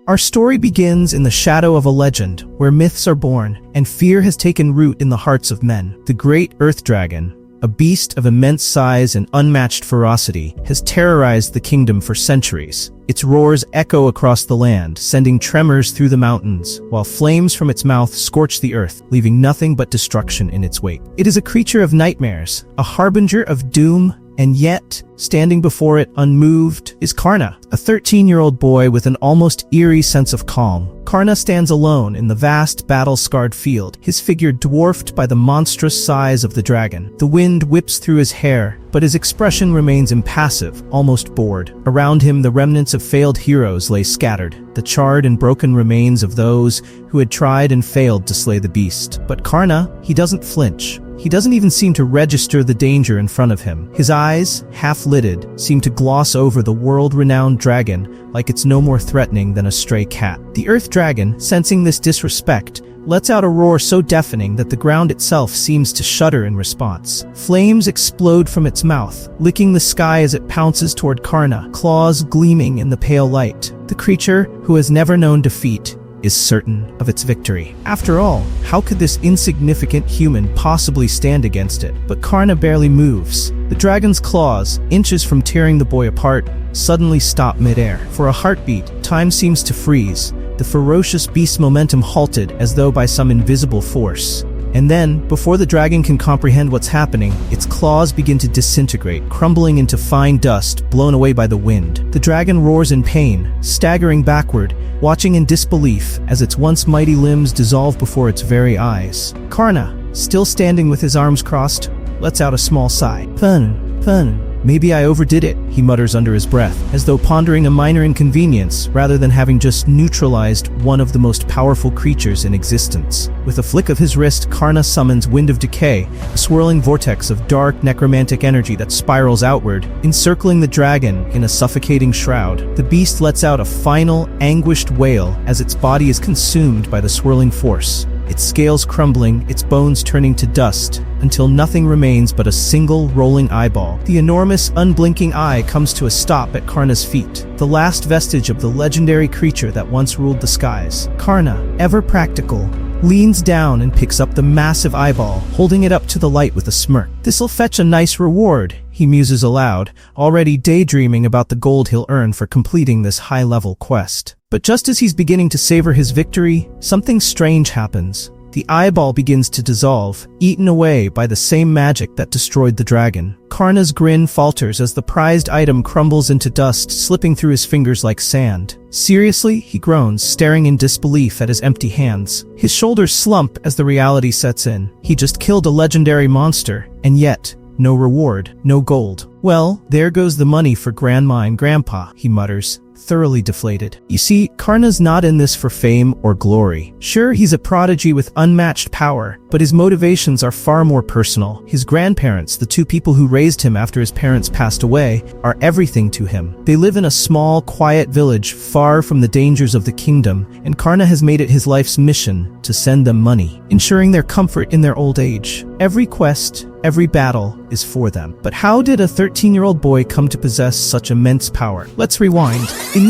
Our story begins in the shadow of a legend, where myths are born, and fear has taken root in the hearts of men. The great Earth Dragon, a beast of immense size and unmatched ferocity, has terrorized the kingdom for centuries. Its roars echo across the land, sending tremors through the mountains, while flames from its mouth scorch the earth, leaving nothing but destruction in its wake. It is a creature of nightmares, a harbinger of doom, and yet, standing before it unmoved, is Karna, a 13-year-old boy with an almost eerie sense of calm. Karna stands alone in the vast, battle-scarred field, his figure dwarfed by the monstrous size of the dragon. The wind whips through his hair, but his expression remains impassive, almost bored. Around him, the remnants of failed heroes lay scattered, the charred and broken remains of those who had tried and failed to slay the beast. But Karna, he doesn't flinch. He doesn't even seem to register the danger in front of him. His eyes, half-lidded, seem to gloss over the world-renowned dragon like it's no more threatening than a stray cat. The Earth Dragon, sensing this disrespect, lets out a roar so deafening that the ground itself seems to shudder in response. Flames explode from its mouth, licking the sky as it pounces toward Karna, claws gleaming in the pale light. The creature, who has never known defeat, is certain of its victory. After all, how could this insignificant human possibly stand against it? But Karna barely moves. The dragon's claws, inches from tearing the boy apart, suddenly stop midair. For a heartbeat, time seems to freeze. The ferocious beast's momentum halted as though by some invisible force. And then, before the dragon can comprehend what's happening, its claws begin to disintegrate, crumbling into fine dust, blown away by the wind. The dragon roars in pain, staggering backward, watching in disbelief as its once mighty limbs dissolve before its very eyes. Karna, still standing with his arms crossed, lets out a small sigh. Pun. Maybe I overdid it, he mutters under his breath, as though pondering a minor inconvenience rather than having just neutralized one of the most powerful creatures in existence. With a flick of his wrist, Karna summons Wind of Decay, a swirling vortex of dark necromantic energy that spirals outward, encircling the dragon in a suffocating shroud. The beast lets out a final, anguished wail as its body is consumed by the swirling force. Its scales crumbling, its bones turning to dust, until nothing remains but a single rolling eyeball. The enormous, unblinking eye comes to a stop at Karna's feet, the last vestige of the legendary creature that once ruled the skies. Karna, ever practical, leans down and picks up the massive eyeball, holding it up to the light with a smirk. "This'll fetch a nice reward," he muses aloud, already daydreaming about the gold he'll earn for completing this high-level quest. But just as he's beginning to savor his victory, something strange happens. The eyeball begins to dissolve, eaten away by the same magic that destroyed the dragon. Karna's grin falters as the prized item crumbles into dust, slipping through his fingers like sand. "Seriously?" he groans, staring in disbelief at his empty hands. His shoulders slump as the reality sets in. He just killed a legendary monster, and yet, no reward, no gold. "Well, there goes the money for Grandma and Grandpa," he mutters, thoroughly deflated. You see, Karna's not in this for fame or glory. Sure, he's a prodigy with unmatched power, but his motivations are far more personal. His grandparents, the two people who raised him after his parents passed away, are everything to him. They live in a small, quiet village far from the dangers of the kingdom, and Karna has made it his life's mission to send them money, ensuring their comfort in their old age. Every quest, every battle is for them. But how did a 13-year-old boy come to possess such immense power? Let's rewind. In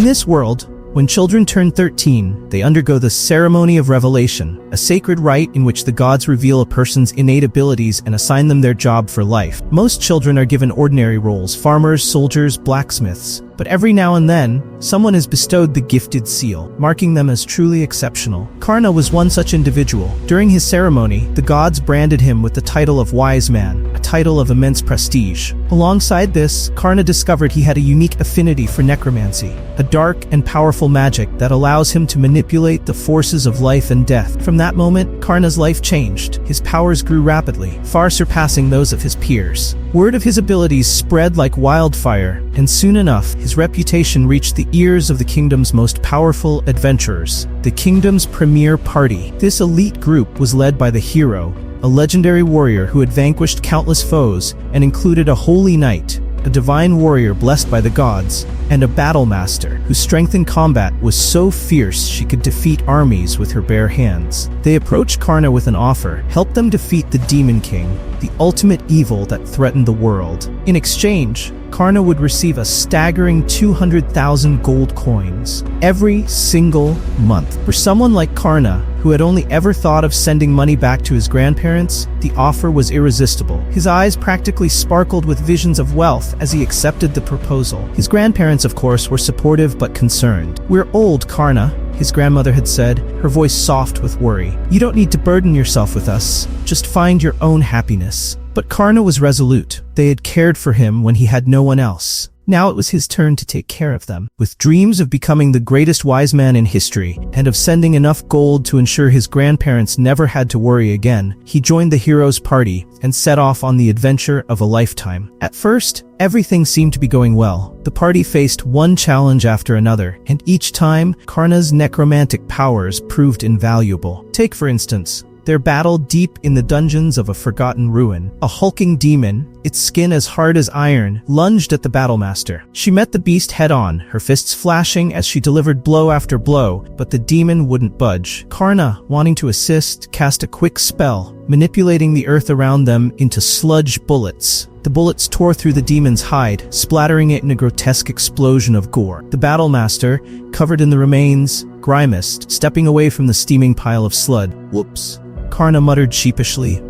this world, when children turn 13, they undergo the ceremony of revelation, a sacred rite in which the gods reveal a person's innate abilities and assign them their job for life. Most children are given ordinary roles: farmers, soldiers, blacksmiths. But every now and then, someone is bestowed the gifted seal, marking them as truly exceptional. Karna was one such individual. During his ceremony, the gods branded him with the title of Wise Man, a title of immense prestige. Alongside this, Karna discovered he had a unique affinity for necromancy, a dark and powerful magic that allows him to manipulate the forces of life and death. From that moment, Karna's life changed. His powers grew rapidly, far surpassing those of his peers. Word of his abilities spread like wildfire, and soon enough, his reputation reached the ears of the kingdom's most powerful adventurers, the kingdom's premier party. This elite group was led by the hero, a legendary warrior who had vanquished countless foes and included a holy knight, a divine warrior blessed by the gods, and a battle master whose strength in combat was so fierce she could defeat armies with her bare hands. They approached Karna with an offer: help them defeat the Demon King, the ultimate evil that threatened the world. In exchange, Karna would receive a staggering 200,000 gold coins every single month. For someone like Karna, who had only ever thought of sending money back to his grandparents, the offer was irresistible. His eyes practically sparkled with visions of wealth as he accepted the proposal. His grandparents, of course, were supportive but concerned. "We're old, Karna," his grandmother had said, her voice soft with worry. "You don't need to burden yourself with us. Just find your own happiness." But Karna was resolute. They had cared for him when he had no one else. Now it was his turn to take care of them. With dreams of becoming the greatest wise man in history and of sending enough gold to ensure his grandparents never had to worry again, he joined the hero's party and set off on the adventure of a lifetime. At first, everything seemed to be going well. The party faced one challenge after another, and each time, Karna's necromantic powers proved invaluable. Take, for instance, their battle deep in the dungeons of a forgotten ruin. A hulking demon, its skin as hard as iron, lunged at the battlemaster. She met the beast head-on, her fists flashing as she delivered blow after blow, but the demon wouldn't budge. Karna, wanting to assist, cast a quick spell, manipulating the earth around them into sludge bullets. The bullets tore through the demon's hide, splattering it in a grotesque explosion of gore. The battlemaster, covered in the remains, grimaced, stepping away from the steaming pile of slud. "Whoops," Karna muttered sheepishly,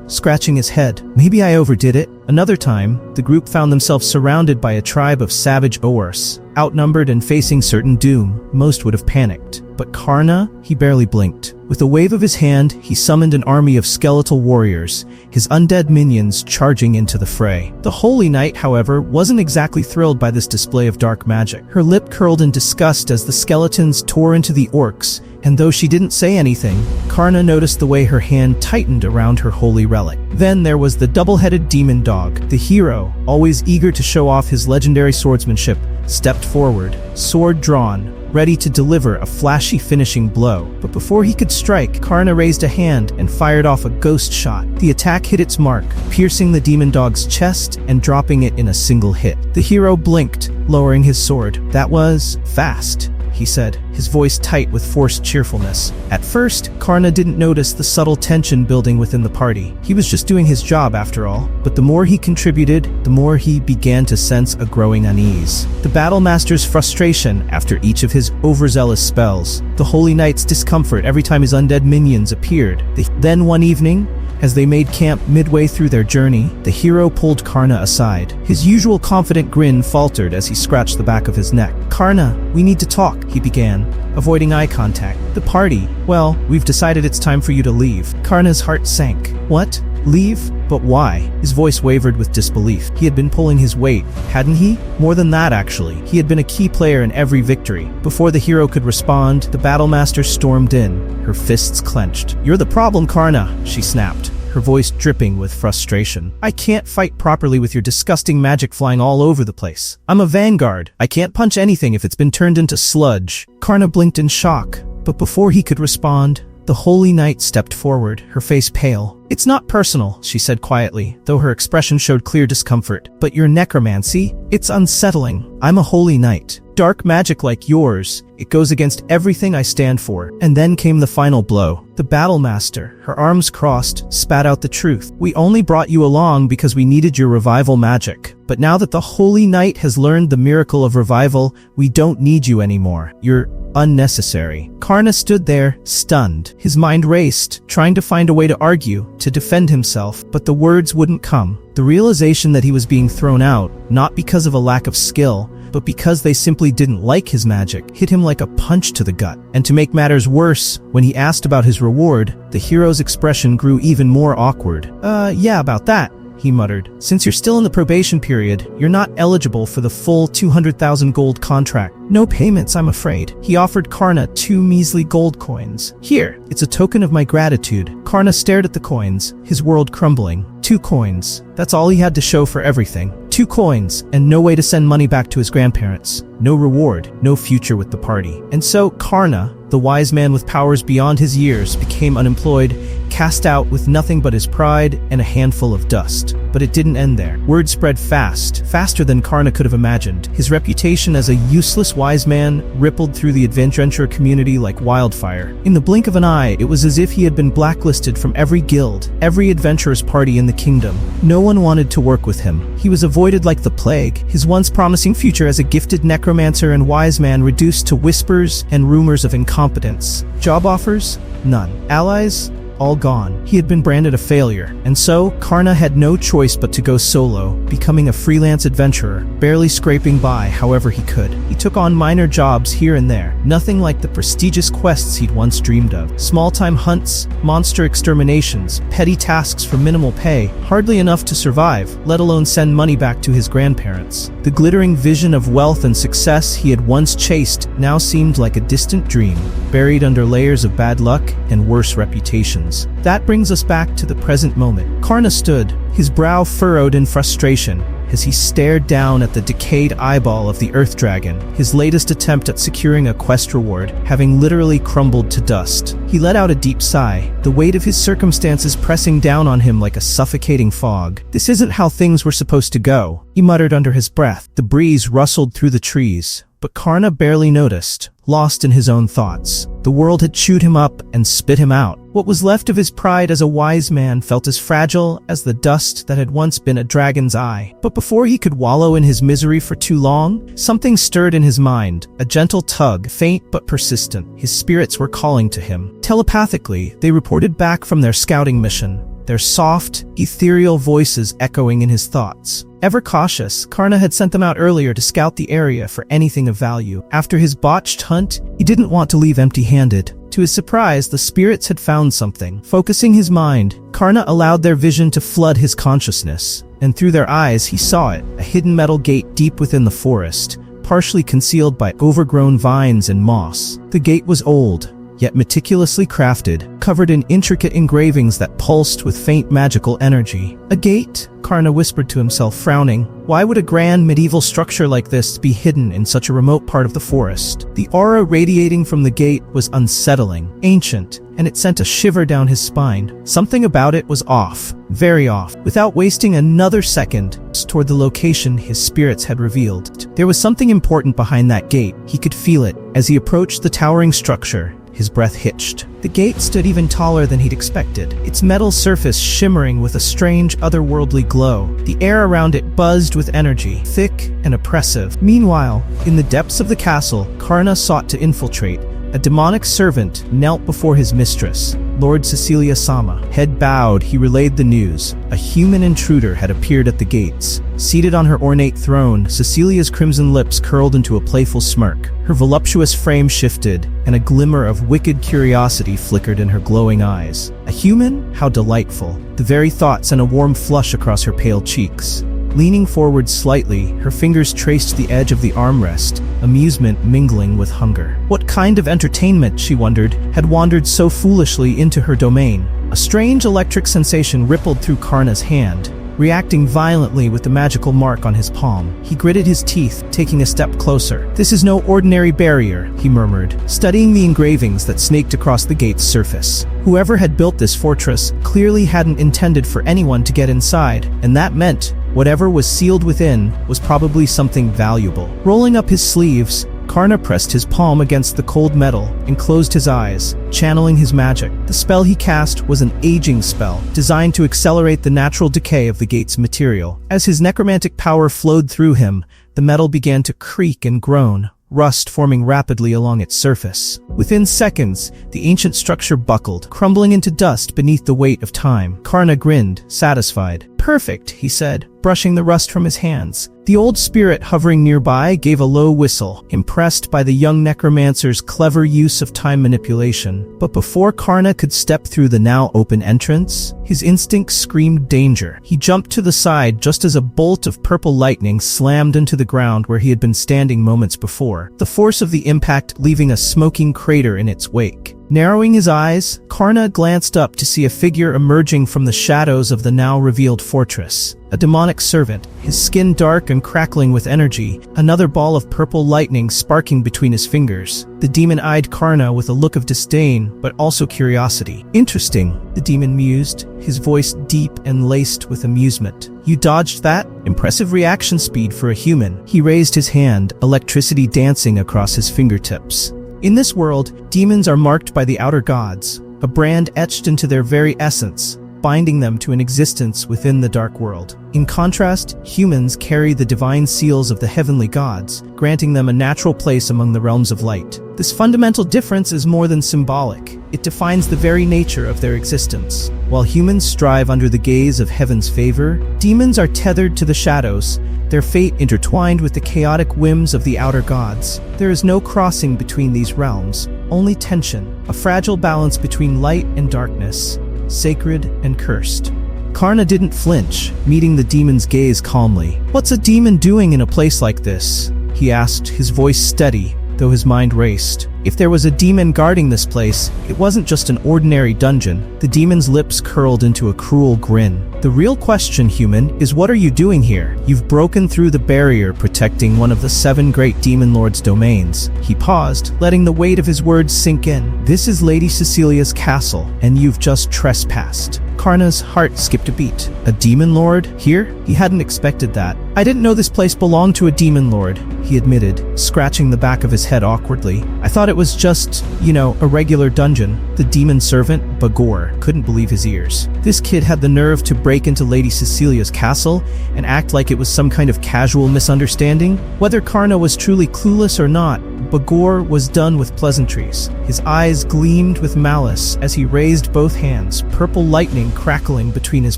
scratching his head. "Maybe I overdid it." Another time, the group found themselves surrounded by a tribe of savage Oars. Outnumbered and facing certain doom, most would have panicked. But Karna, he barely blinked. With a wave of his hand, he summoned an army of skeletal warriors, his undead minions charging into the fray. The Holy Knight, however, wasn't exactly thrilled by this display of dark magic. Her lip curled in disgust as the skeletons tore into the orcs, and though she didn't say anything, Karna noticed the way her hand tightened around her holy relic. Then there was the double-headed demon dog. The hero, always eager to show off his legendary swordsmanship, stepped forward, sword drawn, ready to deliver a flashy finishing blow. But before he could strike, Karna raised a hand and fired off a ghost shot. The attack hit its mark, piercing the demon dog's chest and dropping it in a single hit. The hero blinked, lowering his sword. "That was fast," he said, his voice tight with forced cheerfulness. At first, Karna didn't notice the subtle tension building within the party. He was just doing his job after all. But the more he contributed, the more he began to sense a growing unease. The battlemaster's frustration after each of his overzealous spells, the Holy Knight's discomfort every time his undead minions appeared. Then one evening, as they made camp midway through their journey, the hero pulled Karna aside. His usual confident grin faltered as he scratched the back of his neck. "Karna, we need to talk," he began, avoiding eye contact. "The party, well, we've decided it's time for you to leave." Karna's heart sank. "What? Leave? But why?" His voice wavered with disbelief. He had been pulling his weight, hadn't he? More than that, actually. He had been a key player in every victory. Before the hero could respond, the battlemaster stormed in, her fists clenched. "You're the problem, Karna," she snapped, her voice dripping with frustration. "I can't fight properly with your disgusting magic flying all over the place. I'm a vanguard. I can't punch anything if it's been turned into sludge." Karna blinked in shock, but before he could respond, the Holy Knight stepped forward, her face pale. "It's not personal," she said quietly, though her expression showed clear discomfort. "But your necromancy? It's unsettling. I'm a Holy Knight. Dark magic like yours, it goes against everything I stand for." And then came the final blow. The battlemaster, her arms crossed, spat out the truth. "We only brought you along because we needed your revival magic. But now that the Holy Knight has learned the miracle of revival, we don't need you anymore. You're unnecessary." Karna stood there, stunned. His mind raced, trying to find a way to argue, to defend himself, but the words wouldn't come. The realization that he was being thrown out, not because of a lack of skill, but because they simply didn't like his magic, hit him like a punch to the gut. And to make matters worse, when he asked about his reward, the hero's expression grew even more awkward. Yeah, about that," he muttered. "Since you're still in the probation period, you're not eligible for the full 200,000 gold contract. No payments, I'm afraid." He offered Karna 2 measly gold coins. "Here, it's a token of my gratitude." Karna stared at the coins, his world crumbling. 2 coins. That's all he had to show for everything. 2 coins, and no way to send money back to his grandparents. No reward, no future with the party. And so Karna, the wise man with powers beyond his years, became unemployed, cast out with nothing but his pride and a handful of dust. But it didn't end there. Word spread fast, faster than Karna could have imagined. His reputation as a useless wise man rippled through the adventurer community like wildfire. In the blink of an eye, it was as if he had been blacklisted from every guild, every adventurer's party in the kingdom. No one wanted to work with him. He was avoided like the plague, his once promising future as a gifted necromancer and wise man reduced to whispers and rumors of incompetence. Job offers? None. Allies? All gone. He had been branded a failure, and so Karna had no choice but to go solo, becoming a freelance adventurer, barely scraping by however he could. He took on minor jobs here and there, nothing like the prestigious quests he'd once dreamed of. Small-time hunts, monster exterminations, petty tasks for minimal pay, hardly enough to survive, let alone send money back to his grandparents. The glittering vision of wealth and success he had once chased now seemed like a distant dream, buried under layers of bad luck and worse reputations. That brings us back to the present moment. Karna stood, his brow furrowed in frustration, as he stared down at the decayed eyeball of the Earth Dragon, his latest attempt at securing a quest reward, having literally crumbled to dust. He let out a deep sigh, the weight of his circumstances pressing down on him like a suffocating fog. This isn't how things were supposed to go, he muttered under his breath. The breeze rustled through the trees, but Karna barely noticed, lost in his own thoughts. The world had chewed him up and spit him out. What was left of his pride as a wise man felt as fragile as the dust that had once been a dragon's eye. But before he could wallow in his misery for too long, something stirred in his mind, a gentle tug, faint but persistent. His spirits were calling to him. Telepathically, they reported back from their scouting mission, their soft, ethereal voices echoing in his thoughts. Ever cautious, Karna had sent them out earlier to scout the area for anything of value. After his botched hunt, he didn't want to leave empty-handed. To his surprise, the spirits had found something. Focusing his mind, Karna allowed their vision to flood his consciousness, and through their eyes he saw it, a hidden metal gate deep within the forest, partially concealed by overgrown vines and moss. The gate was old, yet meticulously crafted, covered in intricate engravings that pulsed with faint magical energy. A gate? Karna whispered to himself, frowning. Why would a grand medieval structure like this be hidden in such a remote part of the forest? The aura radiating from the gate was unsettling, ancient, and it sent a shiver down his spine. Something about it was off, very off. Without wasting another second, toward the location his spirits had revealed. There was something important behind that gate. He could feel it. As he approached the towering structure, his breath hitched. The gate stood even taller than he'd expected, its metal surface shimmering with a strange, otherworldly glow. The air around it buzzed with energy, thick and oppressive. Meanwhile, in the depths of the castle, Karna sought to infiltrate. A demonic servant knelt before his mistress, Lord Cecilia Sama. Head bowed, he relayed the news. A human intruder had appeared at the gates. Seated on her ornate throne, Cecilia's crimson lips curled into a playful smirk. Her voluptuous frame shifted, and a glimmer of wicked curiosity flickered in her glowing eyes. A human? How delightful. The very thought sent a warm flush across her pale cheeks. Leaning forward slightly, her fingers traced the edge of the armrest, amusement mingling with hunger. What kind of entertainment, she wondered, had wandered so foolishly into her domain? A strange electric sensation rippled through Karna's hand, reacting violently with the magical mark on his palm. He gritted his teeth, taking a step closer. This is no ordinary barrier, he murmured, studying the engravings that snaked across the gate's surface. Whoever had built this fortress clearly hadn't intended for anyone to get inside, and that meant whatever was sealed within was probably something valuable. Rolling up his sleeves, Karna pressed his palm against the cold metal and closed his eyes, channeling his magic. The spell he cast was an aging spell, designed to accelerate the natural decay of the gate's material. As his necromantic power flowed through him, the metal began to creak and groan, rust forming rapidly along its surface. Within seconds, the ancient structure buckled, crumbling into dust beneath the weight of time. Karna grinned, satisfied. Perfect, he said, brushing the rust from his hands. The old spirit hovering nearby gave a low whistle, impressed by the young necromancer's clever use of time manipulation. But before Karna could step through the now open entrance, his instinct screamed danger. He jumped to the side just as a bolt of purple lightning slammed into the ground where he had been standing moments before, the force of the impact leaving a smoking crater in its wake. Narrowing his eyes, Karna glanced up to see a figure emerging from the shadows of the now revealed fortress. A demonic servant, his skin dark and crackling with energy, another ball of purple lightning sparking between his fingers. The demon eyed Karna with a look of disdain, but also curiosity. Interesting, the demon mused, his voice deep and laced with amusement. You dodged that? Impressive reaction speed for a human. He raised his hand, electricity dancing across his fingertips. In this world, demons are marked by the outer gods, a brand etched into their very essence, binding them to an existence within the dark world. In contrast, humans carry the divine seals of the heavenly gods, granting them a natural place among the realms of light. This fundamental difference is more than symbolic. It defines the very nature of their existence. While humans strive under the gaze of heaven's favor, demons are tethered to the shadows, their fate intertwined with the chaotic whims of the outer gods. There is no crossing between these realms, only tension, a fragile balance between light and darkness, sacred and cursed. Karna didn't flinch, meeting the demon's gaze calmly. "What's a demon doing in a place like this?" he asked, his voice steady, though his mind raced. If there was a demon guarding this place, it wasn't just an ordinary dungeon. The demon's lips curled into a cruel grin. "The real question, human, is what are you doing here? You've broken through the barrier protecting one of the 7 great demon lords' domains." He paused, letting the weight of his words sink in. "This is Lady Cecilia's castle, and you've just trespassed." Karna's heart skipped a beat. A demon lord? Here? He hadn't expected that. "I didn't know this place belonged to a demon lord," he admitted, scratching the back of his head awkwardly. "I thought it was just, a regular dungeon." The demon servant, Bagor, couldn't believe his ears. This kid had the nerve to break into Lady Cecilia's castle and act like it was some kind of casual misunderstanding. Whether Karna was truly clueless or not, Bagor was done with pleasantries. His eyes gleamed with malice as he raised both hands, purple lightning crackling between his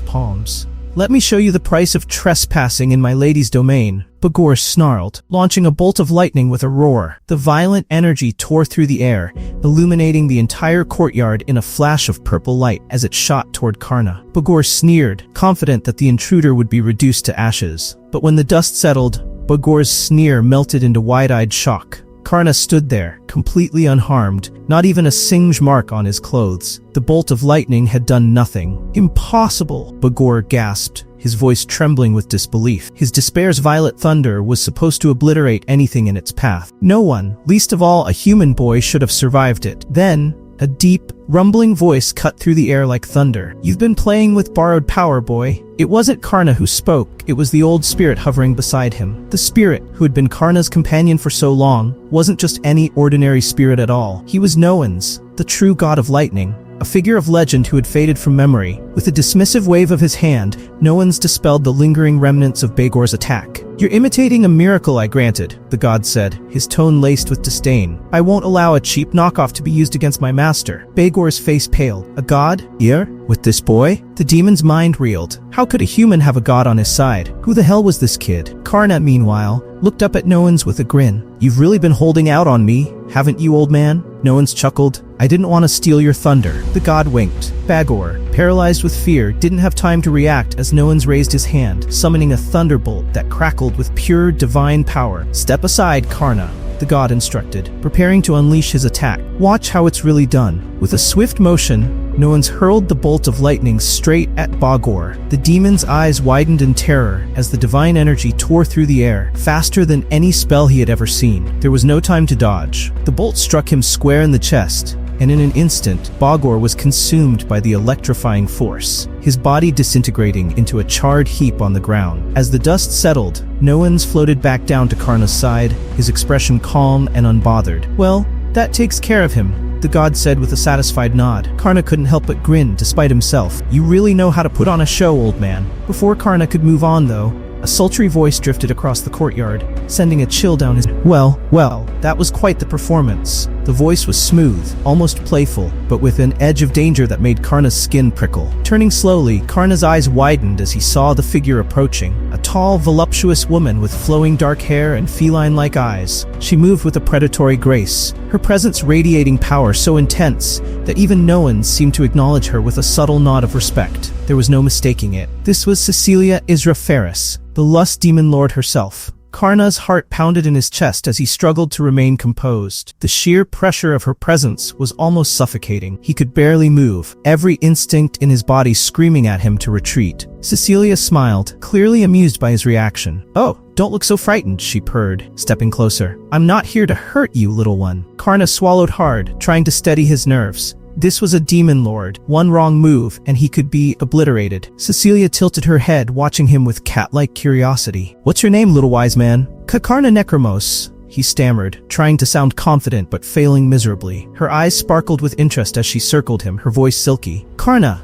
palms. "Let me show you the price of trespassing in my lady's domain," Bagor snarled, launching a bolt of lightning with a roar. The violent energy tore through the air, illuminating the entire courtyard in a flash of purple light as it shot toward Karna. Bagor sneered, confident that the intruder would be reduced to ashes. But when the dust settled, Bagor's sneer melted into wide-eyed shock. Karna stood there, completely unharmed, not even a singe mark on his clothes. The bolt of lightning had done nothing. "Impossible!" Bagor gasped, his voice trembling with disbelief. His despair's violet thunder was supposed to obliterate anything in its path. No one, least of all a human boy, should have survived it. Then, a deep, rumbling voice cut through the air like thunder. "You've been playing with borrowed power, boy." It wasn't Karna who spoke, it was the old spirit hovering beside him. The spirit, who had been Karna's companion for so long, wasn't just any ordinary spirit at all. He was Noan's, the true god of lightning. A figure of legend who had faded from memory. With a dismissive wave of his hand, Noan's dispelled the lingering remnants of Bagor's attack. "You're imitating a miracle I granted," the god said, his tone laced with disdain. "I won't allow a cheap knockoff to be used against my master." Bagor's face paled. "A god? Here? With this boy?" The demon's mind reeled. How could a human have a god on his side? Who the hell was this kid? Karna, meanwhile, looked up at Noan's with a grin. "You've really been holding out on me, haven't you, old man?" Noan's chuckled. "I didn't want to steal your thunder." The god winked. Bagor, paralyzed with fear, didn't have time to react as Noan's raised his hand, summoning a thunderbolt that crackled with pure divine power. "Step aside, Karna," the god instructed, preparing to unleash his attack. "Watch how it's really done." With a swift motion, Noan's hurled the bolt of lightning straight at Bagor. The demon's eyes widened in terror as the divine energy tore through the air, faster than any spell he had ever seen. There was no time to dodge. The bolt struck him square in the chest, and in an instant, Bagor was consumed by the electrifying force, his body disintegrating into a charred heap on the ground. As the dust settled, Noan's floated back down to Karna's side, his expression calm and unbothered. "Well, that takes care of him," the god said with a satisfied nod. Karna couldn't help but grin despite himself. "You really know how to put on a show, old man." Before Karna could move on, though, a sultry voice drifted across the courtyard, sending a chill down his... Well, that was quite the performance. The voice was smooth, almost playful, but with an edge of danger that made Karna's skin prickle. Turning slowly, Karna's eyes widened as he saw the figure approaching. A tall, voluptuous woman with flowing dark hair and feline-like eyes. She moved with a predatory grace, her presence radiating power so intense that even Noan seemed to acknowledge her with a subtle nod of respect. There was no mistaking it. This was Cecilia Isra Ferris, the lust demon lord herself. Karna's heart pounded in his chest as he struggled to remain composed. The sheer pressure of her presence was almost suffocating. He could barely move, every instinct in his body screaming at him to retreat. Cecilia smiled, clearly amused by his reaction. "Oh, don't look so frightened," she purred, stepping closer. "I'm not here to hurt you, little one." Karna swallowed hard, trying to steady his nerves. This was a demon lord. One wrong move, and he could be obliterated. Cecilia tilted her head, watching him with cat-like curiosity. "What's your name, little wise man?" "Karna Necromos," he stammered, trying to sound confident but failing miserably. Her eyes sparkled with interest as she circled him, her voice silky. "Karna,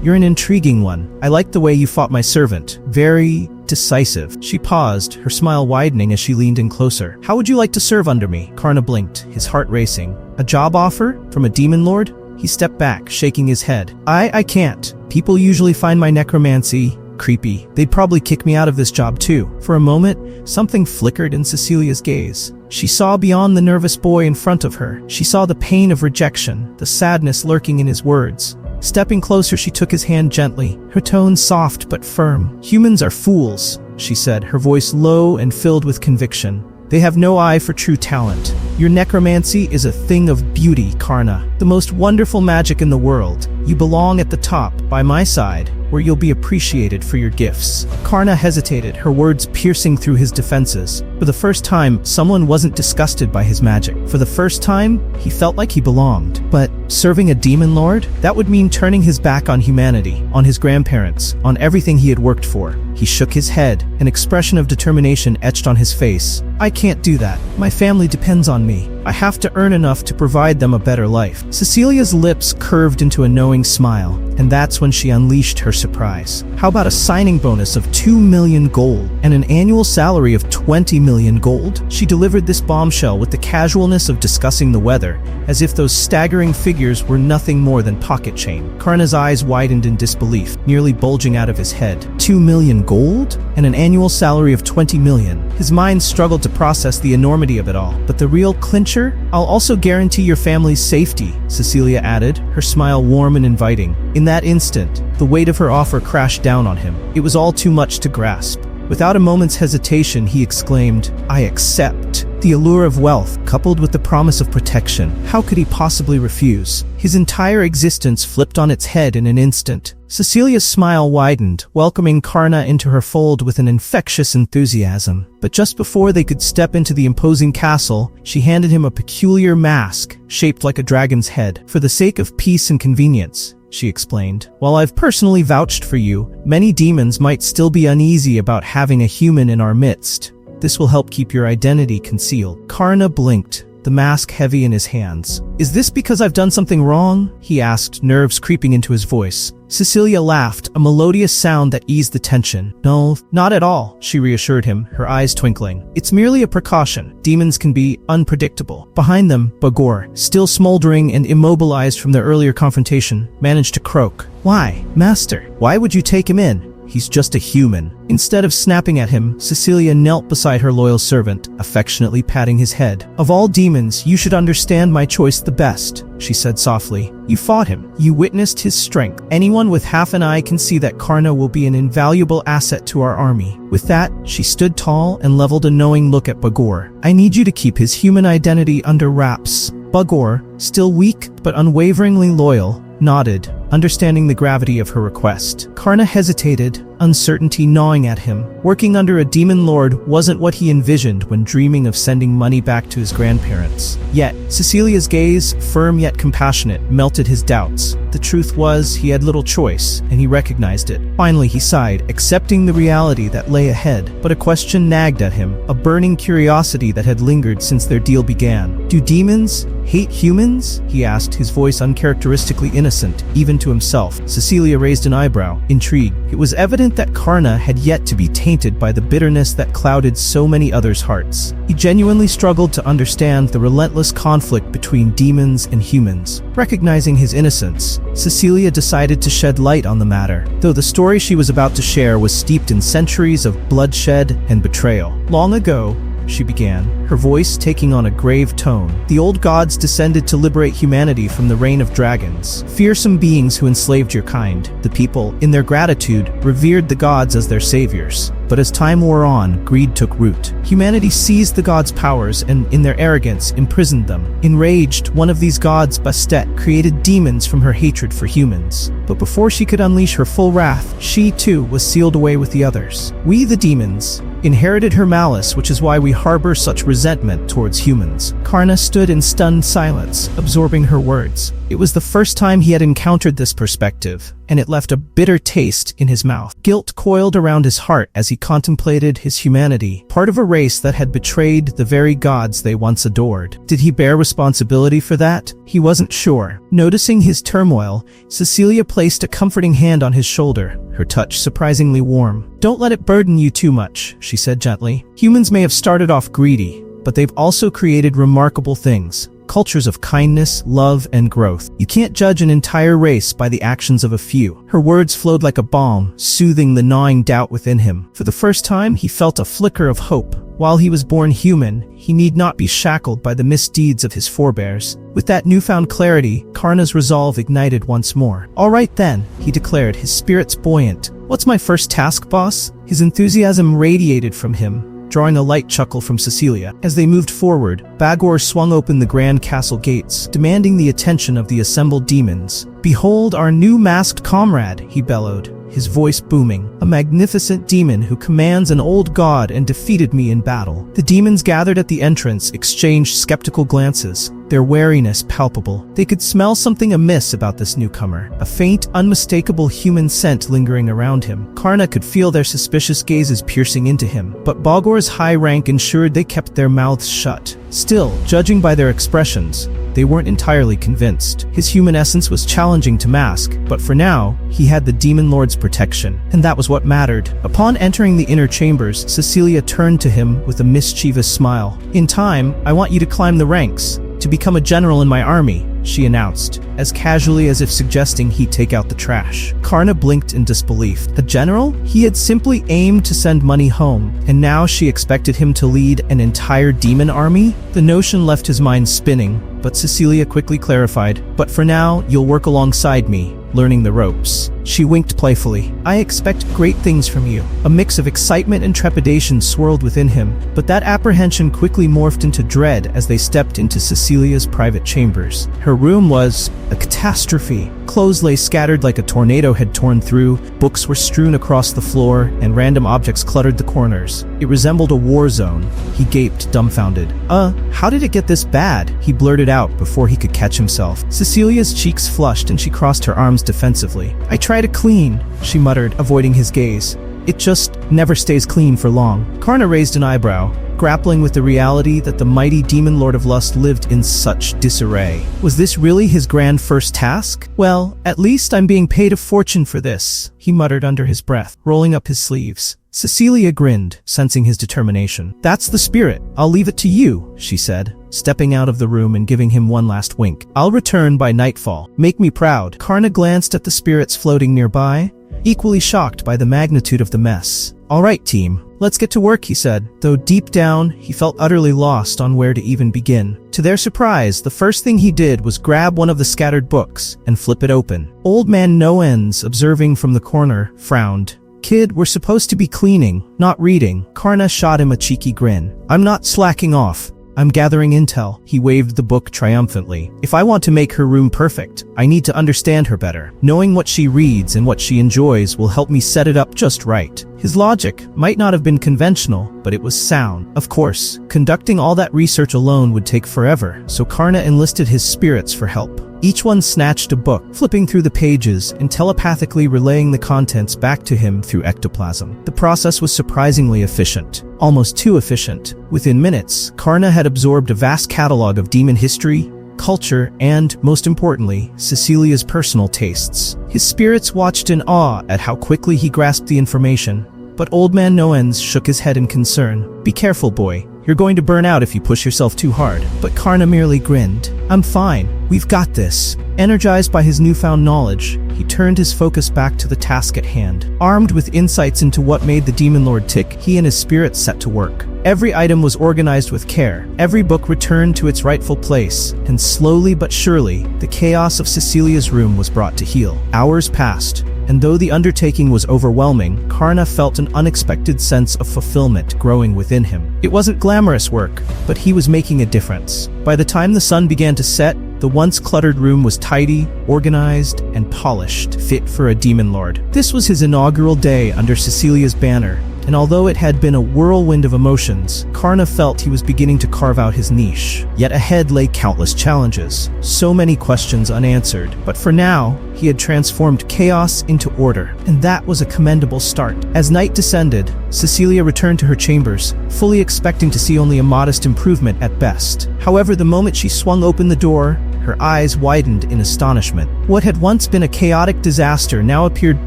you're an intriguing one. I like the way you fought my servant. Very decisive." She paused, her smile widening as she leaned in closer. "How would you like to serve under me?" Karna blinked, his heart racing. "A job offer? From a demon lord?" He stepped back, shaking his head. I can't. People usually find my necromancy creepy. They'd probably kick me out of this job too." For a moment, something flickered in Cecilia's gaze. She saw beyond the nervous boy in front of her. She saw the pain of rejection, the sadness lurking in his words. Stepping closer, she took his hand gently, her tone soft but firm. "Humans are fools," she said, her voice low and filled with conviction. "They have no eye for true talent. Your necromancy is a thing of beauty, Karna. The most wonderful magic in the world. You belong at the top, by my side, where you'll be appreciated for your gifts." Karna hesitated, her words piercing through his defenses. For the first time, someone wasn't disgusted by his magic. For the first time, he felt like he belonged. But serving a demon lord? That would mean turning his back on humanity, on his grandparents, on everything he had worked for. He shook his head, an expression of determination etched on his face. "I can't do that. My family depends on me. I have to earn enough to provide them a better life." Cecilia's lips curved into a knowing smile, and that's when she unleashed her surprise. "How about a signing bonus of 2 million gold and an annual salary of 20 million gold?" She delivered this bombshell with the casualness of discussing the weather, as if those staggering figures were nothing more than pocket change. Karna's eyes widened in disbelief, nearly bulging out of his head. 2 million gold? And an annual salary of 20 million. His mind struggled to process the enormity of it all. "But the real clincher? I'll also guarantee your family's safety," Cecilia added, her smile warm and inviting. In that instant, the weight of her offer crashed down on him. It was all too much to grasp. Without a moment's hesitation, he exclaimed, "I accept." The allure of wealth, coupled with the promise of protection. How could he possibly refuse? His entire existence flipped on its head in an instant. Cecilia's smile widened, welcoming Karna into her fold with an infectious enthusiasm. But just before they could step into the imposing castle, she handed him a peculiar mask, shaped like a dragon's head. "For the sake of peace and convenience," she explained. "While I've personally vouched for you, many demons might still be uneasy about having a human in our midst. This will help keep your identity concealed." Karna blinked, the mask heavy in his hands. "Is this because I've done something wrong?" he asked, nerves creeping into his voice. Cecilia laughed, a melodious sound that eased the tension. "No, not at all," she reassured him, her eyes twinkling. "It's merely a precaution. Demons can be unpredictable." Behind them, Bagor, still smoldering and immobilized from their earlier confrontation, managed to croak. "Why, master? Why would you take him in? He's just a human." Instead of snapping at him, Cecilia knelt beside her loyal servant, affectionately patting his head. "Of all demons, you should understand my choice the best," she said softly. "You fought him. You witnessed his strength. Anyone with half an eye can see that Karna will be an invaluable asset to our army." With that, she stood tall and leveled a knowing look at Bagor. "I need you to keep his human identity under wraps." Bagor, still weak but unwaveringly loyal, nodded, understanding the gravity of her request. Karna hesitated, uncertainty gnawing at him. Working under a demon lord wasn't what he envisioned when dreaming of sending money back to his grandparents. Yet, Cecilia's gaze, firm yet compassionate, melted his doubts. The truth was, he had little choice, and he recognized it. Finally, he sighed, accepting the reality that lay ahead. But a question nagged at him, a burning curiosity that had lingered since their deal began. "Do demons hate humans?" he asked, his voice uncharacteristically innocent, even to himself. Cecilia raised an eyebrow, intrigued. It was evident that Karna had yet to be tainted by the bitterness that clouded so many others' hearts. He genuinely struggled to understand the relentless conflict between demons and humans. Recognizing his innocence, Cecilia decided to shed light on the matter, though the story she was about to share was steeped in centuries of bloodshed and betrayal. Long ago, she began, her voice taking on a grave tone. The old gods descended to liberate humanity from the reign of dragons, fearsome beings who enslaved your kind. The people, in their gratitude, revered the gods as their saviors. But as time wore on, greed took root. Humanity seized the gods' powers and, in their arrogance, imprisoned them. Enraged, one of these gods, Bastet, created demons from her hatred for humans. But before she could unleash her full wrath, she too was sealed away with the others. We, the demons, inherited her malice, which is why we harbor such resentment towards humans. Karna stood in stunned silence, absorbing her words. It was the first time he had encountered this perspective, and it left a bitter taste in his mouth. Guilt coiled around his heart as he contemplated his humanity, part of a race that had betrayed the very gods they once adored. Did he bear responsibility for that? He wasn't sure. Noticing his turmoil, Cecilia placed a comforting hand on his shoulder, her touch surprisingly warm. "Don't let it burden you too much," she said gently. "Humans may have started off greedy, but they've also created remarkable things. Cultures of kindness, love, and growth. You can't judge an entire race by the actions of a few." Her words flowed like a balm, soothing the gnawing doubt within him. For the first time, he felt a flicker of hope. While he was born human, he need not be shackled by the misdeeds of his forebears. With that newfound clarity, Karna's resolve ignited once more. "All right then," he declared, his spirits buoyant. "What's my first task, boss?" His enthusiasm radiated from him, drawing a light chuckle from Cecilia. As they moved forward, Bagor swung open the grand castle gates, demanding the attention of the assembled demons. "Behold our new masked comrade," he bellowed, his voice booming. "A magnificent demon who commands an old god and defeated me in battle." The demons gathered at the entrance exchanged skeptical glances, their wariness palpable. They could smell something amiss about this newcomer, a faint, unmistakable human scent lingering around him. Karna could feel their suspicious gazes piercing into him, but Bagor's high rank ensured they kept their mouths shut. Still, judging by their expressions, they weren't entirely convinced. His human essence was challenging to mask, but for now, he had the Demon Lord's protection, and that was what mattered. Upon entering the inner chambers, Cecilia turned to him with a mischievous smile. "In time, I want you to climb the ranks, to become a general in my army," she announced, as casually as if suggesting he'd take out the trash. Karna blinked in disbelief. A general? He had simply aimed to send money home, and now she expected him to lead an entire demon army? The notion left his mind spinning, but Cecilia quickly clarified, "But for now, you'll work alongside me, learning the ropes." She winked playfully. "I expect great things from you." A mix of excitement and trepidation swirled within him, but that apprehension quickly morphed into dread as they stepped into Cecilia's private chambers. Her room was a catastrophe. Clothes lay scattered like a tornado had torn through, books were strewn across the floor, and random objects cluttered the corners. It resembled a war zone. He gaped, dumbfounded. How did it get this bad?" he blurted out before he could catch himself. Cecilia's cheeks flushed and she crossed her arms defensively. "I try to clean," she muttered, avoiding his gaze. "It just never stays clean for long." Karna raised an eyebrow, grappling with the reality that the mighty Demon Lord of Lust lived in such disarray. Was this really his grand first task? "Well, at least I'm being paid a fortune for this," he muttered under his breath, rolling up his sleeves. Cecilia grinned, sensing his determination. "That's the spirit. I'll leave it to you," she said, stepping out of the room and giving him one last wink. "I'll return by nightfall. Make me proud." Karna glanced at the spirits floating nearby, equally shocked by the magnitude of the mess. "All right, team. Let's get to work," he said, though deep down, he felt utterly lost on where to even begin. To their surprise, the first thing he did was grab one of the scattered books and flip it open. Old Man No-Ends, observing from the corner, frowned. "Kid, we're supposed to be cleaning, not reading." Karna shot him a cheeky grin. "I'm not slacking off. I'm gathering intel." He waved the book triumphantly. "If I want to make her room perfect, I need to understand her better. Knowing what she reads and what she enjoys will help me set it up just right." His logic might not have been conventional, but it was sound. Of course, conducting all that research alone would take forever, so Karna enlisted his spirits for help. Each one snatched a book, flipping through the pages and telepathically relaying the contents back to him through ectoplasm. The process was surprisingly efficient. Almost too efficient. Within minutes, Karna had absorbed a vast catalog of demon history, culture, and, most importantly, Cecilia's personal tastes. His spirits watched in awe at how quickly he grasped the information, but Old Man No-Ends shook his head in concern. "Be careful, boy. You're going to burn out if you push yourself too hard. But Karna merely grinned. I'm fine. We've got this. Energized by his newfound knowledge, he turned his focus back to the task at hand. Armed with insights into what made the Demon Lord tick, he and his spirit set to work. Every item was organized with care, every book returned to its rightful place, and slowly but surely, the chaos of Cecilia's room was brought to heel. Hours passed, and though the undertaking was overwhelming, Karna felt an unexpected sense of fulfillment growing within him. It wasn't glamorous work, but he was making a difference. By the time the sun began to set, the once cluttered room was tidy, organized, and polished, fit for a demon lord. This was his inaugural day under Cecilia's banner, and although it had been a whirlwind of emotions, Karna felt he was beginning to carve out his niche. Yet ahead lay countless challenges, so many questions unanswered. But for now, he had transformed chaos into order, and that was a commendable start. As night descended, Cecilia returned to her chambers, fully expecting to see only a modest improvement at best. However, the moment she swung open the door, her eyes widened in astonishment. What had once been a chaotic disaster now appeared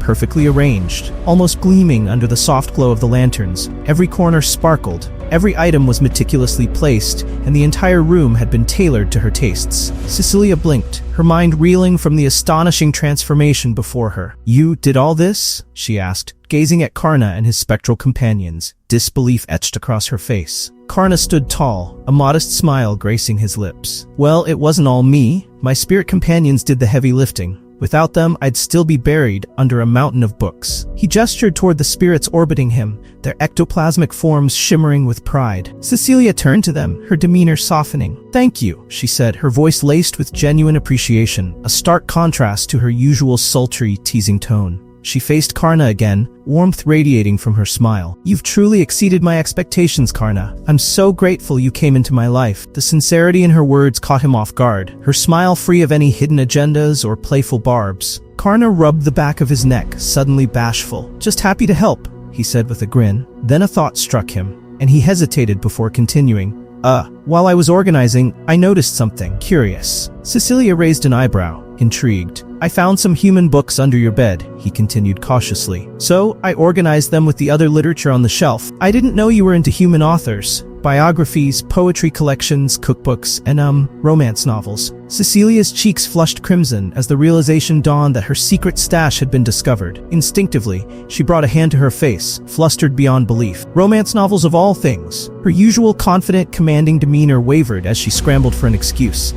perfectly arranged, almost gleaming under the soft glow of the lanterns. Every corner sparkled, every item was meticulously placed, and the entire room had been tailored to her tastes. Cecilia blinked, her mind reeling from the astonishing transformation before her. "You did all this?" she asked, gazing at Karna and his spectral companions, disbelief etched across her face. Karna stood tall, a modest smile gracing his lips. "Well, it wasn't all me. My spirit companions did the heavy lifting. Without them, I'd still be buried under a mountain of books." He gestured toward the spirits orbiting him, their ectoplasmic forms shimmering with pride. Cecilia turned to them, her demeanor softening. "Thank you," she said, her voice laced with genuine appreciation, a stark contrast to her usual sultry, teasing tone. She faced Karna again, warmth radiating from her smile. "You've truly exceeded my expectations, Karna. I'm so grateful you came into my life." The sincerity in her words caught him off guard, her smile free of any hidden agendas or playful barbs. Karna rubbed the back of his neck, suddenly bashful. "Just happy to help," he said with a grin. Then a thought struck him, and he hesitated before continuing. While I was organizing, I noticed something curious." Cecilia raised an eyebrow, intrigued. "I found some human books under your bed," he continued cautiously. "So, I organized them with the other literature on the shelf. I didn't know you were into human authors. Biographies, poetry collections, cookbooks, and romance novels." Cecilia's cheeks flushed crimson as the realization dawned that her secret stash had been discovered. Instinctively, she brought a hand to her face, flustered beyond belief. Romance novels of all things. Her usual confident, commanding demeanor wavered as she scrambled for an excuse.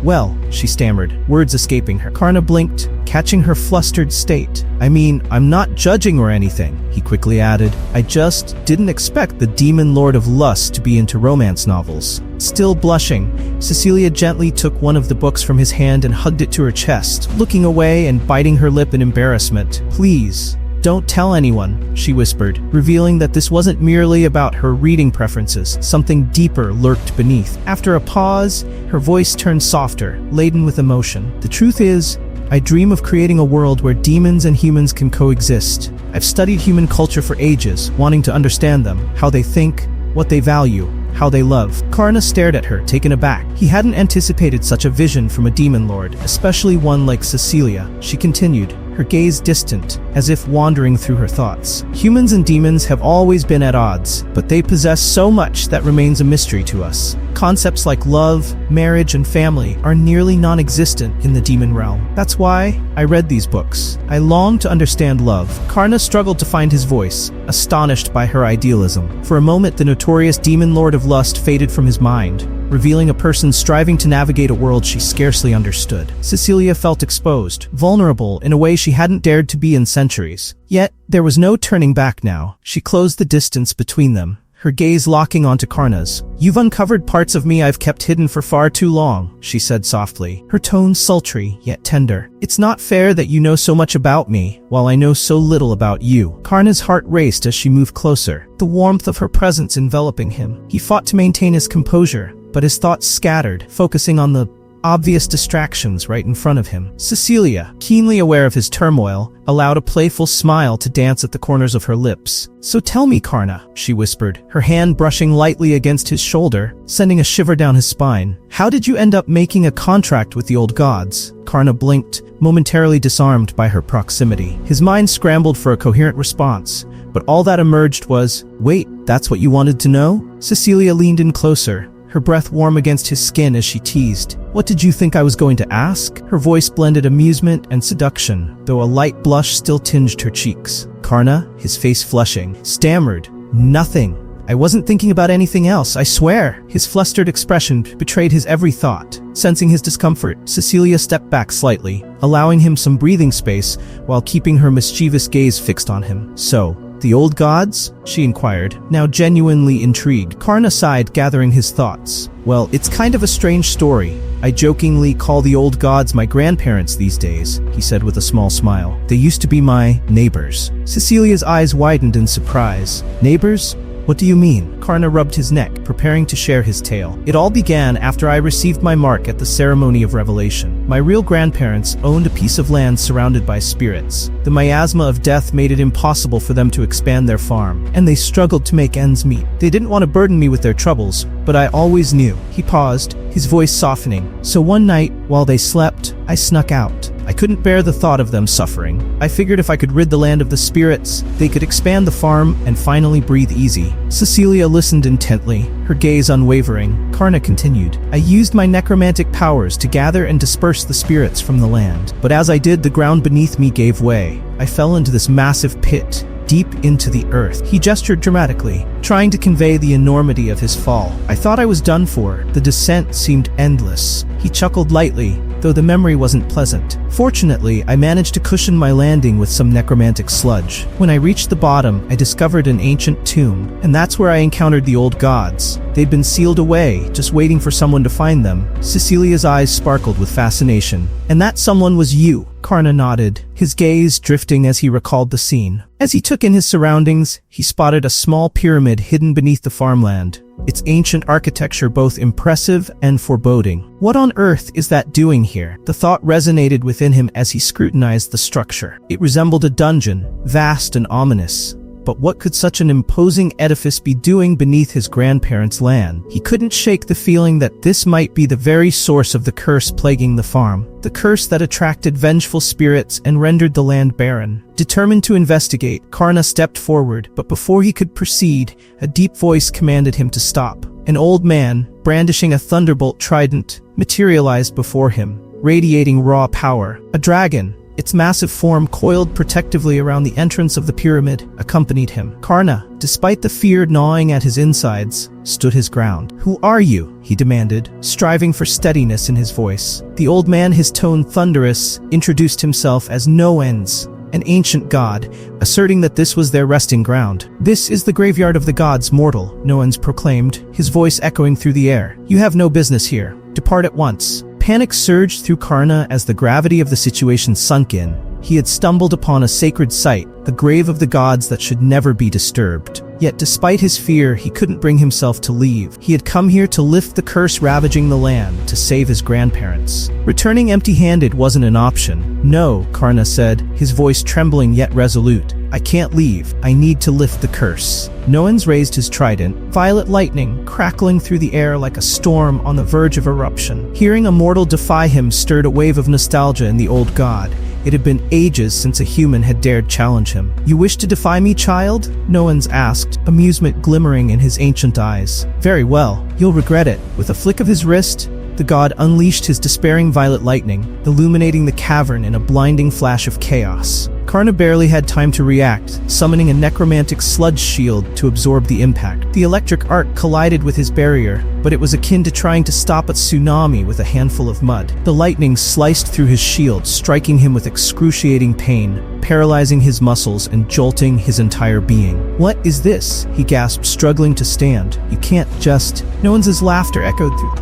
Well, she stammered, words escaping her. Karna blinked, catching her flustered state. "I mean, I'm not judging or anything," he quickly added. "I just didn't expect the Demon Lord of Lust to be into romance novels." Still blushing, Cecilia gently took one of the books from his hand and hugged it to her chest, looking away and biting her lip in embarrassment. "Please, don't tell anyone," she whispered, revealing that this wasn't merely about her reading preferences. Something deeper lurked beneath. After a pause, her voice turned softer, laden with emotion. "The truth is, I dream of creating a world where demons and humans can coexist. I've studied human culture for ages, wanting to understand them, how they think, what they value, how they love." Karna stared at her, taken aback. He hadn't anticipated such a vision from a demon lord, especially one like Cecilia. She continued, her gaze distant, as if wandering through her thoughts. "Humans and demons have always been at odds, but they possess so much that remains a mystery to us. Concepts like love, marriage, and family are nearly non-existent in the demon realm. That's why I read these books. I long to understand love." Karna struggled to find his voice, astonished by her idealism. For a moment, the notorious demon lord of lust faded from his mind, revealing a person striving to navigate a world she scarcely understood. Cecilia felt exposed, vulnerable in a way she hadn't dared to be in centuries. Yet, there was no turning back now. She closed the distance between them, her gaze locking onto Karna's. "You've uncovered parts of me I've kept hidden for far too long," she said softly, her tone sultry yet tender. "It's not fair that you know so much about me, while I know so little about you." Karna's heart raced as she moved closer, the warmth of her presence enveloping him. He fought to maintain his composure, but his thoughts scattered, focusing on the obvious distractions right in front of him. Cecilia, keenly aware of his turmoil, allowed a playful smile to dance at the corners of her lips. "So tell me, Karna," she whispered, her hand brushing lightly against his shoulder, sending a shiver down his spine. "How did you end up making a contract with the old gods?" Karna blinked, momentarily disarmed by her proximity. His mind scrambled for a coherent response, but all that emerged was, "Wait, that's what you wanted to know?" Cecilia leaned in closer, her breath warm against his skin as she teased. "What did you think I was going to ask?" Her voice blended amusement and seduction, though a light blush still tinged her cheeks. Karna, his face flushing, stammered, "Nothing. I wasn't thinking about anything else, I swear." His flustered expression betrayed his every thought. Sensing his discomfort, Cecilia stepped back slightly, allowing him some breathing space while keeping her mischievous gaze fixed on him. "So, the old gods?" she inquired, now genuinely intrigued. Karna sighed, gathering his thoughts. "Well, it's kind of a strange story. I jokingly call the old gods my grandparents these days," he said with a small smile. "They used to be my neighbors." Cecilia's eyes widened in surprise. "Neighbors? What do you mean?" Karna rubbed his neck, preparing to share his tale. "It all began after I received my mark at the ceremony of revelation. My real grandparents owned a piece of land surrounded by spirits. The miasma of death made it impossible for them to expand their farm, and they struggled to make ends meet. They didn't want to burden me with their troubles, but I always knew." He paused, his voice softening. "So one night, while they slept, I snuck out. I couldn't bear the thought of them suffering. I figured if I could rid the land of the spirits, they could expand the farm and finally breathe easy." Cecilia listened intently, her gaze unwavering. Karna continued, "I used my necromantic powers to gather and disperse the spirits from the land. But as I did, the ground beneath me gave way. I fell into this massive pit, deep into the earth." He gestured dramatically, trying to convey the enormity of his fall. "I thought I was done for. The descent seemed endless." He chuckled lightly, though the memory wasn't pleasant. "Fortunately, I managed to cushion my landing with some necromantic sludge. When I reached the bottom, I discovered an ancient tomb, and that's where I encountered the old gods. They'd been sealed away, just waiting for someone to find them." Cecilia's eyes sparkled with fascination. "And that someone was you?" Karna nodded, his gaze drifting as he recalled the scene. As he took in his surroundings, he spotted a small pyramid hidden beneath the farmland, its ancient architecture both impressive and foreboding. "What on earth is that doing here?" The thought resonated within him as he scrutinized the structure. It resembled a dungeon, vast and ominous. But what could such an imposing edifice be doing beneath his grandparents' land? He couldn't shake the feeling that this might be the very source of the curse plaguing the farm. The curse that attracted vengeful spirits and rendered the land barren. Determined to investigate, Karna stepped forward, but before he could proceed, a deep voice commanded him to stop. An old man, brandishing a thunderbolt trident, materialized before him, radiating raw power. A dragon, its massive form coiled protectively around the entrance of the pyramid, accompanied him. Karna, despite the fear gnawing at his insides, stood his ground. "Who are you?" he demanded, striving for steadiness in his voice. The old man, his tone thunderous, introduced himself as Noens, an ancient god, asserting that this was their resting ground. "This is the graveyard of the gods, mortal," Noens proclaimed, his voice echoing through the air. "You have no business here. Depart at once." Panic surged through Karna as the gravity of the situation sunk in. He had stumbled upon a sacred site, the grave of the gods that should never be disturbed. Yet despite his fear, he couldn't bring himself to leave. He had come here to lift the curse ravaging the land, to save his grandparents. Returning empty-handed wasn't an option. "No," Karna said, his voice trembling yet resolute. "I can't leave. I need to lift the curse." Noens raised his trident, violet lightning crackling through the air like a storm on the verge of eruption. Hearing a mortal defy him stirred a wave of nostalgia in the old god. It had been ages since a human had dared challenge him. "You wish to defy me, child?" Noens asked, amusement glimmering in his ancient eyes. "Very well, you'll regret it." With a flick of his wrist, the god unleashed his despairing violet lightning, illuminating the cavern in a blinding flash of chaos. Karna barely had time to react, summoning a necromantic sludge shield to absorb the impact. The electric arc collided with his barrier, but it was akin to trying to stop a tsunami with a handful of mud. The lightning sliced through his shield, striking him with excruciating pain, paralyzing his muscles and jolting his entire being. "What is this?" he gasped, struggling to stand. "You can't just..." Noens' laughter echoed through.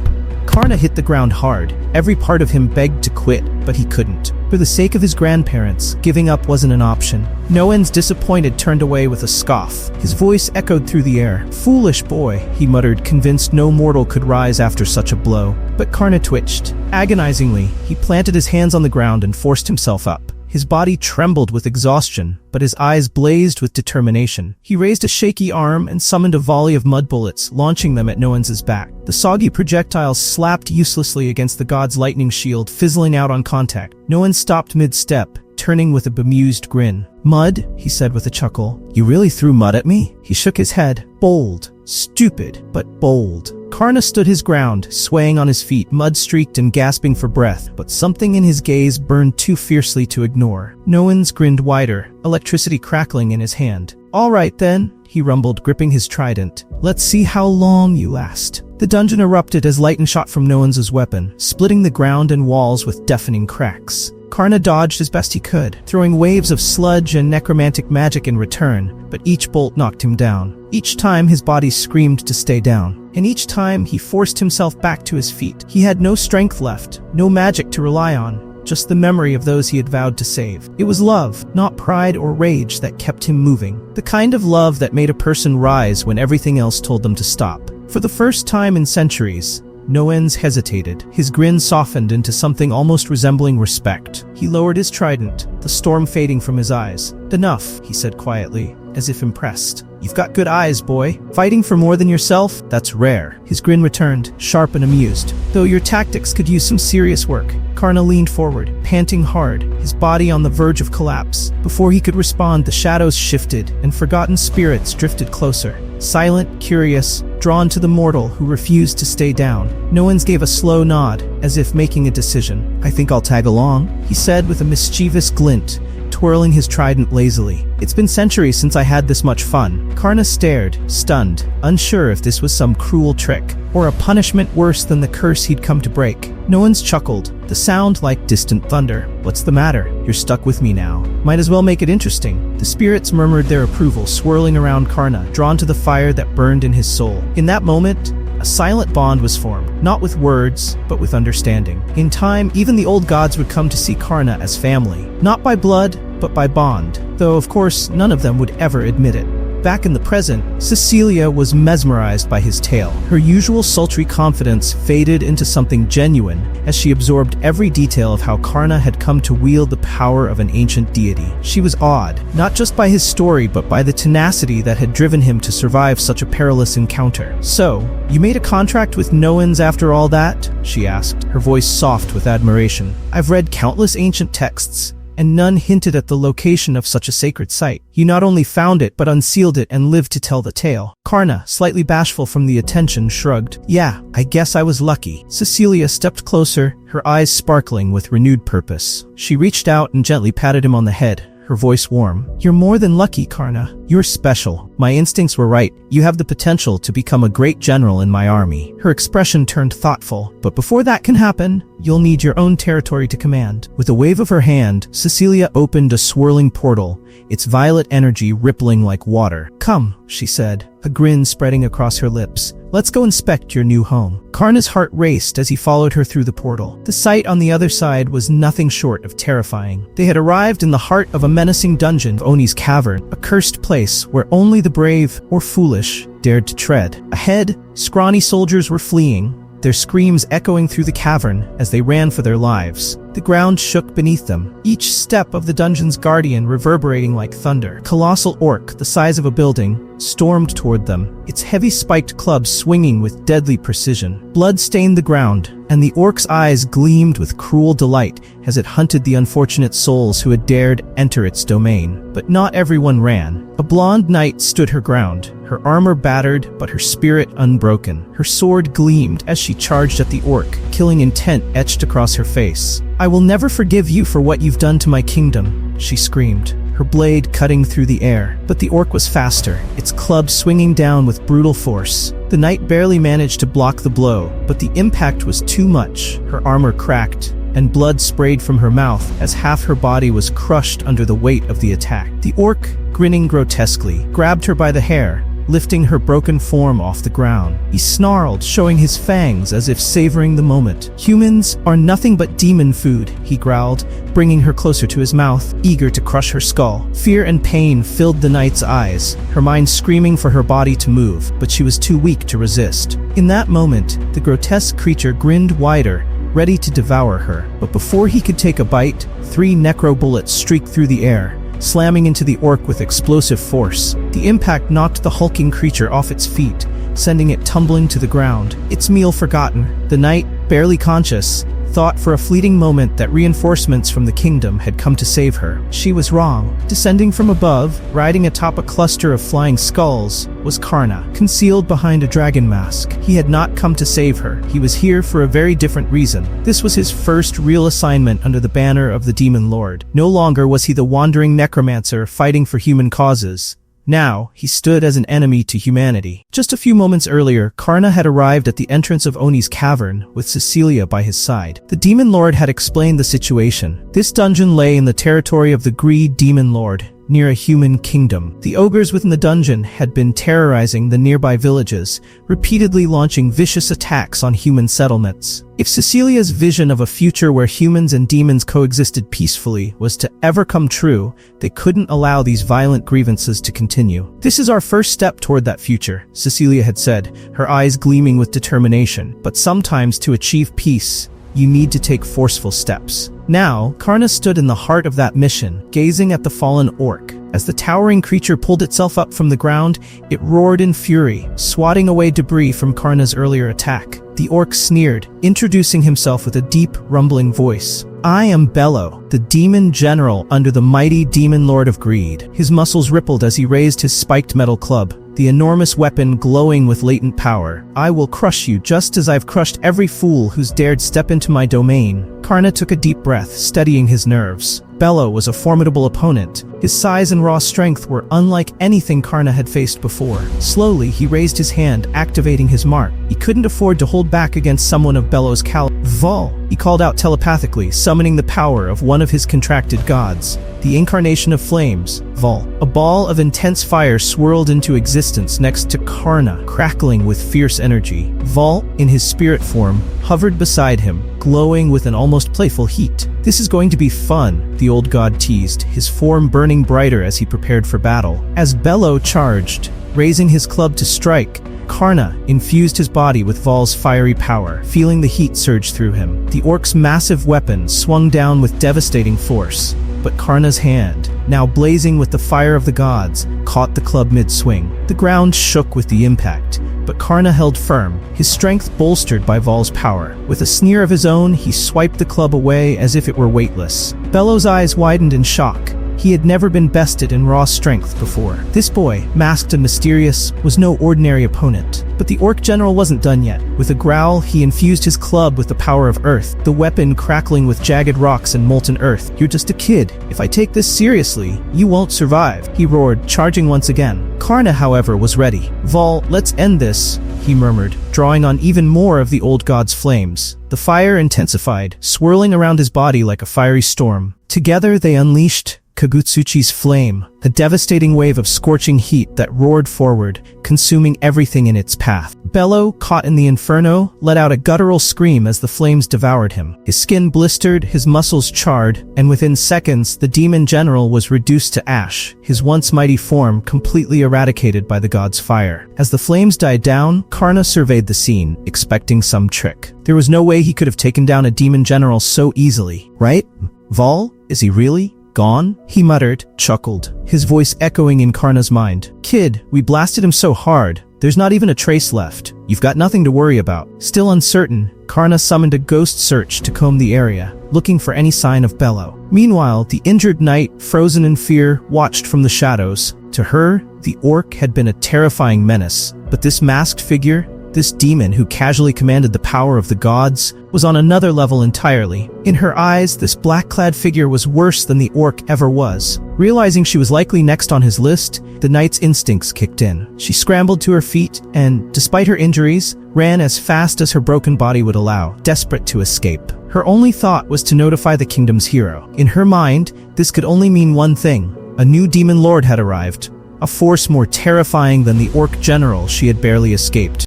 Karna hit the ground hard. Every part of him begged to quit, but he couldn't. For the sake of his grandparents, giving up wasn't an option. Noens, disappointed, turned away with a scoff. His voice echoed through the air. "Foolish boy," he muttered, convinced no mortal could rise after such a blow. But Karna twitched. Agonizingly, he planted his hands on the ground and forced himself up. His body trembled with exhaustion, but his eyes blazed with determination. He raised a shaky arm and summoned a volley of mud bullets, launching them at Noens' back. The soggy projectiles slapped uselessly against the god's lightning shield, fizzling out on contact. Noens stopped mid-step, turning with a bemused grin. "Mud?" he said with a chuckle. "You really threw mud at me?" He shook his head. "Bold. Stupid, but bold." Karna stood his ground, swaying on his feet, mud-streaked and gasping for breath, but something in his gaze burned too fiercely to ignore. Noens grinned wider, electricity crackling in his hand. "All right then," he rumbled, gripping his trident. "Let's see how long you last." The dungeon erupted as lightning shot from Noens's weapon, splitting the ground and walls with deafening cracks. Karna dodged as best he could, throwing waves of sludge and necromantic magic in return, but each bolt knocked him down. Each time his body screamed to stay down, and each time he forced himself back to his feet. He had no strength left, no magic to rely on, just the memory of those he had vowed to save. It was love, not pride or rage, that kept him moving. The kind of love that made a person rise when everything else told them to stop. For the first time in centuries, Noens hesitated. His grin softened into something almost resembling respect. He lowered his trident, the storm fading from his eyes. "Enough," he said quietly, as if impressed. "You've got good eyes, boy. Fighting for more than yourself? That's rare." His grin returned, sharp and amused. "Though your tactics could use some serious work." Karna leaned forward, panting hard, his body on the verge of collapse. Before he could respond, the shadows shifted, and forgotten spirits drifted closer. Silent, curious, drawn to the mortal who refused to stay down. Noens gave a slow nod, as if making a decision. "I think I'll tag along," he said with a mischievous glint, twirling his trident lazily. "It's been centuries since I had this much fun." Karna stared, stunned, unsure if this was some cruel trick, or a punishment worse than the curse he'd come to break. Noens chuckled, the sound like distant thunder. "What's the matter? You're stuck with me now. Might as well make it interesting." The spirits murmured their approval, swirling around Karna, drawn to the fire that burned in his soul. In that moment, a silent bond was formed, not with words, but with understanding. In time, even the old gods would come to see Karna as family, not by blood, but by bond, though of course none of them would ever admit it. Back in the present, Cecilia was mesmerized by his tale. Her usual sultry confidence faded into something genuine as she absorbed every detail of how Karna had come to wield the power of an ancient deity. She was awed, not just by his story, but by the tenacity that had driven him to survive such a perilous encounter. "So, you made a contract with Noens after all that?" she asked, her voice soft with admiration. "I've read countless ancient texts, and none hinted at the location of such a sacred site. You not only found it, but unsealed it and lived to tell the tale." Karna, slightly bashful from the attention, shrugged. "Yeah, I guess I was lucky." Cecilia stepped closer, her eyes sparkling with renewed purpose. She reached out and gently patted him on the head, her voice warm. "You're more than lucky, Karna. You're special. My instincts were right. You have the potential to become a great general in my army." Her expression turned thoughtful. "But before that can happen, you'll need your own territory to command." With a wave of her hand, Cecilia opened a swirling portal, its violet energy rippling like water. "Come," she said, a grin spreading across her lips. "Let's go inspect your new home." Karna's heart raced as he followed her through the portal. The sight on the other side was nothing short of terrifying. They had arrived in the heart of a menacing dungeon, Oni's Cavern, a cursed place where only the brave or foolish dared to tread. Ahead, scrawny soldiers were fleeing, their screams echoing through the cavern as they ran for their lives. The ground shook beneath them, each step of the dungeon's guardian reverberating like thunder. A colossal orc, the size of a building, stormed toward them, its heavy spiked club swinging with deadly precision. Blood stained the ground, and the orc's eyes gleamed with cruel delight as it hunted the unfortunate souls who had dared enter its domain. But not everyone ran. A blonde knight stood her ground, her armor battered but her spirit unbroken. Her sword gleamed as she charged at the orc, killing intent etched across her face. "I will never forgive you for what you've done to my kingdom," she screamed, her blade cutting through the air. But the orc was faster, its club swinging down with brutal force. The knight barely managed to block the blow, but the impact was too much. Her armor cracked, and blood sprayed from her mouth as half her body was crushed under the weight of the attack. The orc, grinning grotesquely, grabbed her by the hair, lifting her broken form off the ground. He snarled, showing his fangs as if savoring the moment. "Humans are nothing but demon food," he growled, bringing her closer to his mouth, eager to crush her skull. Fear and pain filled the knight's eyes, her mind screaming for her body to move, but she was too weak to resist. In that moment, the grotesque creature grinned wider, ready to devour her. But before he could take a bite, 3 necro bullets streaked through the air, slamming into the orc with explosive force. The impact knocked the hulking creature off its feet, sending it tumbling to the ground. Its meal forgotten, the knight, barely conscious, thought for a fleeting moment that reinforcements from the kingdom had come to save her. She was wrong. Descending from above, riding atop a cluster of flying skulls, was Karna, concealed behind a dragon mask. He had not come to save her. He was here for a very different reason. This was his first real assignment under the banner of the Demon Lord. No longer was he the wandering necromancer fighting for human causes. Now, he stood as an enemy to humanity. Just a few moments earlier, Karna had arrived at the entrance of Oni's cavern, with Cecilia by his side. The Demon Lord had explained the situation. This dungeon lay in the territory of the Greed Demon Lord, near a human kingdom. The ogres within the dungeon had been terrorizing the nearby villages, repeatedly launching vicious attacks on human settlements. If Cecilia's vision of a future where humans and demons coexisted peacefully was to ever come true, they couldn't allow these violent grievances to continue. "This is our first step toward that future," Cecilia had said, her eyes gleaming with determination. "But sometimes to achieve peace, you need to take forceful steps." Now, Karna stood in the heart of that mission, gazing at the fallen orc. As the towering creature pulled itself up from the ground, it roared in fury, swatting away debris from Karna's earlier attack. The orc sneered, introducing himself with a deep, rumbling voice. "I am Bello, the demon general under the mighty Demon Lord of Greed." His muscles rippled as he raised his spiked metal club, the enormous weapon glowing with latent power. "I will crush you just as I've crushed every fool who's dared step into my domain." Karna took a deep breath, steadying his nerves. Bello was a formidable opponent. His size and raw strength were unlike anything Karna had faced before. Slowly, he raised his hand, activating his mark. He couldn't afford to hold back against someone of Bello's caliber. "Vol!" he called out telepathically, summoning the power of one of his contracted gods, the incarnation of flames, Vol. A ball of intense fire swirled into existence next to Karna, crackling with fierce energy. Vol, in his spirit form, hovered beside him, glowing with an almost playful heat. "This is going to be fun," the old god teased, his form burning brighter as he prepared for battle. As Bello charged, raising his club to strike, Karna infused his body with Vol's fiery power, feeling the heat surge through him. The orc's massive weapon swung down with devastating force, but Karna's hand, now blazing with the fire of the gods, caught the club mid-swing. The ground shook with the impact, but Karna held firm, his strength bolstered by Vol's power. With a sneer of his own, he swiped the club away as if it were weightless. Bello's eyes widened in shock. He had never been bested in raw strength before. This boy, masked and mysterious, was no ordinary opponent. But the orc general wasn't done yet. With a growl, he infused his club with the power of earth, the weapon crackling with jagged rocks and molten earth. "You're just a kid. If I take this seriously, you won't survive," he roared, charging once again. Karna, however, was ready. "Vol, let's end this," he murmured, drawing on even more of the old god's flames. The fire intensified, swirling around his body like a fiery storm. Together they unleashed Kagutsuchi's flame, a devastating wave of scorching heat that roared forward, consuming everything in its path. Bello, caught in the inferno, let out a guttural scream as the flames devoured him. His skin blistered, his muscles charred, and within seconds the demon general was reduced to ash, his once mighty form completely eradicated by the god's fire. As the flames died down, Karna surveyed the scene, expecting some trick. There was no way he could have taken down a demon general so easily, right? Vol, is he really gone? He muttered, chuckled, his voice echoing in Karna's mind. "Kid, we blasted him so hard, there's not even a trace left. You've got nothing to worry about." Still uncertain, Karna summoned a ghost search to comb the area, looking for any sign of Bello. Meanwhile, the injured knight, frozen in fear, watched from the shadows. To her, the orc had been a terrifying menace, but this masked figure, this demon who casually commanded the power of the gods, was on another level entirely. In her eyes, this black-clad figure was worse than the orc ever was. Realizing she was likely next on his list, the knight's instincts kicked in. She scrambled to her feet and, despite her injuries, ran as fast as her broken body would allow, desperate to escape. Her only thought was to notify the kingdom's hero. In her mind, this could only mean one thing. A new demon lord had arrived, a force more terrifying than the orc general she had barely escaped.